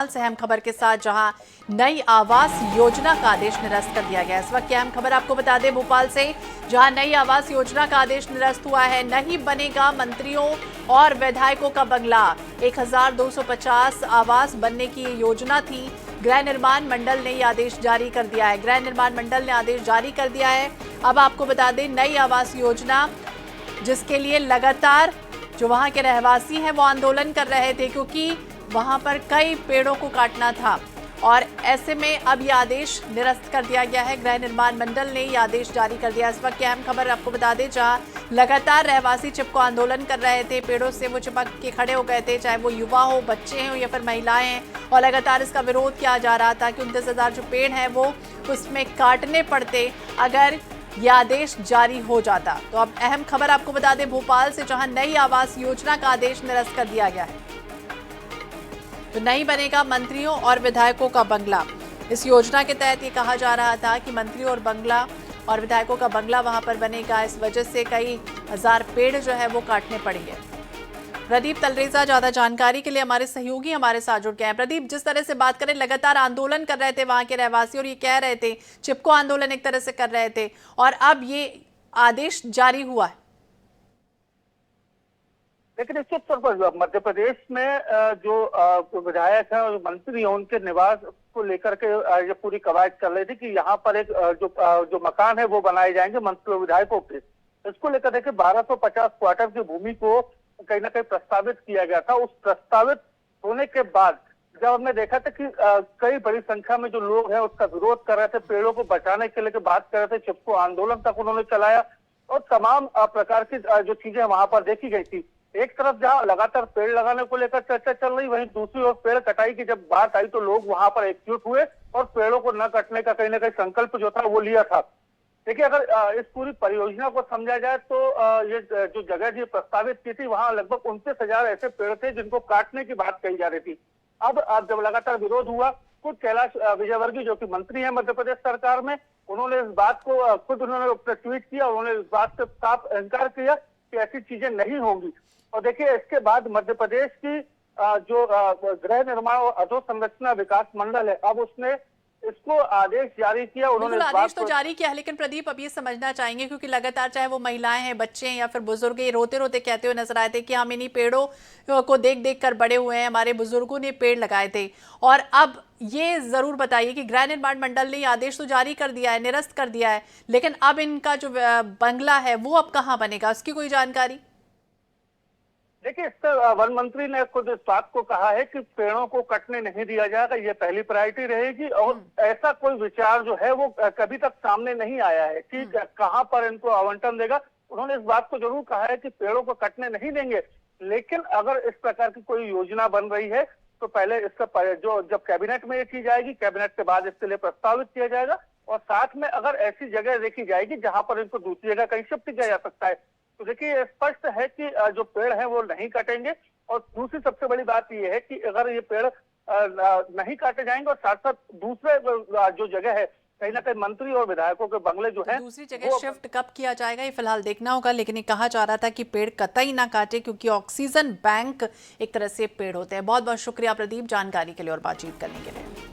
से अहम खबर के साथ जहां नई आवास योजना का आदेश निरस्त कर दिया गया। इस वक्त की अहम खबर आपको बता दें भोपाल से, जहां नई आवास योजना का आदेश निरस्त हुआ है। नहीं बनेगा मंत्रियों और विधायकों का बंगला। 1250 आवास बनने की योजना थी। गृह निर्माण मंडल ने यह आदेश जारी कर दिया है। गृह निर्माण मंडल ने आदेश जारी कर दिया है। अब आपको बता दें नई आवास योजना, जिसके लिए लगातार जो वहां के रहवासी हैं वो आंदोलन कर रहे थे, क्योंकि वहां पर कई पेड़ों को काटना था और ऐसे में अब यह आदेश निरस्त कर दिया गया है। गृह निर्माण मंडल ने यह आदेश जारी कर दिया। इस वक्त की अहम खबर आपको बता दें, जहां लगातार रहवासी चिपको आंदोलन कर रहे थे, पेड़ों से वो चिपक के खड़े हो गए थे, चाहे वो युवा हो, बच्चे हों या फिर महिलाएं हैं, और लगातार इसका विरोध किया जा रहा था कि 29,000 जो पेड़ हैं वो उसमें काटने पड़ते अगर यह आदेश जारी हो जाता। तो अब अहम खबर आपको बता दें भोपाल से, जहां नई आवास योजना का आदेश निरस्त कर दिया गया है। तो नहीं बनेगा मंत्रियों और विधायकों का बंगला। इस योजना के तहत ये कहा जा रहा था कि मंत्रियों और बंगला और विधायकों का बंगला वहां पर बनेगा। इस वजह से कई हजार पेड़ जो है वो काटने पड़ेंगे। प्रदीप तलरेजा ज्यादा जानकारी के लिए हमारे सहयोगी हमारे साथ जुड़ गए हैं। प्रदीप, जिस तरह से बात करें, लगातार आंदोलन कर रहे थे वहां के रहवासी और ये कह रहे थे, चिपको आंदोलन एक तरह से कर रहे थे, और अब ये आदेश जारी हुआ है। लेकिन निश्चित तौर पर मध्य प्रदेश में जो विधायक है और मंत्री हैं, उनके निवास को लेकर के ये पूरी कवायद चल रही थी कि यहाँ पर एक जो मकान है वो बनाए जाएंगे मंत्री और विधायकों के। इसको लेकर देखिए 1250 क्वार्टर की भूमि को कहीं ना कहीं प्रस्तावित किया गया था। उस प्रस्तावित होने के बाद जब हमने देखा था कि कई बड़ी संख्या में जो लोग हैं उसका विरोध कर रहे थे, पेड़ों को बचाने के लिए बात कर रहे थे, चिपको आंदोलन तक उन्होंने चलाया और तमाम प्रकार की जो चीजें वहां पर देखी गई थी। एक तरफ जहां लगातार पेड़ लगाने को लेकर चर्चा चल रही, वहीं दूसरी ओर पेड़ कटाई की जब बात आई तो लोग वहां पर एकजुट हुए और पेड़ों को न कटने का कहीं ना कहीं संकल्प जो था वो लिया था। देखिए, अगर इस पूरी परियोजना को समझा जाए तो ये जो जगह जी प्रस्तावित की थी, वहां लगभग 29,000 ऐसे पेड़ थे जिनको काटने की बात कही जा रही थी। अब जब लगातार विरोध हुआ, खुद कैलाश विजयवर्गीय जो कि मंत्री है मध्य प्रदेश सरकार में, उन्होंने इस बात को खुद उन्होंने ट्वीट किया, उन्होंने इस बात से साफ इनकार किया कि ऐसी चीजें नहीं होंगी। और देखिए, इसके बाद मध्य प्रदेश की जो गृह निर्माण और अधोसंरचना विकास मंडल है, अब उसने इसको आदेश जारी किया। उन्होंने आदेश तो जारी किया है, लेकिन प्रदीप अब ये समझना चाहेंगे, क्योंकि लगातार चाहे वो महिलाएं हैं, बच्चे हैं या फिर बुजुर्ग, ये रोते रोते कहते हुए नजर आए थे कि हम इन्हीं पेड़ों को देख देख कर बड़े हुए हैं, हमारे बुजुर्गों ने पेड़ लगाए थे। और अब ये जरूर बताइए कि गृह निर्माण मंडल ने आदेश तो जारी कर दिया है, निरस्त कर दिया है, लेकिन अब इनका जो बंगला है वो अब कहाँ बनेगा, उसकी कोई जानकारी? देखिए, इस पर वन मंत्री ने खुद इस बात को कहा है कि पेड़ों को कटने नहीं दिया जाएगा, ये पहली प्रायोरिटी रहेगी। और ऐसा कोई विचार जो है वो कभी तक सामने नहीं आया है कि कहां पर इनको आवंटन देगा। उन्होंने इस बात को जरूर कहा है कि पेड़ों को कटने नहीं देंगे, लेकिन अगर इस प्रकार की कोई योजना बन रही है तो पहले इसका जो जब कैबिनेट में ये की जाएगी, कैबिनेट के बाद इसके लिए प्रस्तावित किया जाएगा, और साथ में अगर ऐसी जगह देखी जाएगी जहां पर इनको दूसरी जगह कहीं शिफ्ट किया जा सकता है। तो देखिए, स्पष्ट है कि जो पेड़ हैं वो नहीं काटेंगे। और दूसरी सबसे बड़ी बात यह है कि अगर ये पेड़ नहीं काटे जाएंगे और साथ साथ दूसरे जो जगह है, कहीं ना कहीं मंत्री और विधायकों के बंगले जो है दूसरी जगह शिफ्ट कब किया जाएगा ये फिलहाल देखना होगा। लेकिन ये कहा जा रहा था कि पेड़ कतई ना काटे, क्योंकि ऑक्सीजन बैंक एक तरह से पेड़ होते हैं। बहुत बहुत शुक्रिया प्रदीप जानकारी के लिए और बातचीत करने के लिए।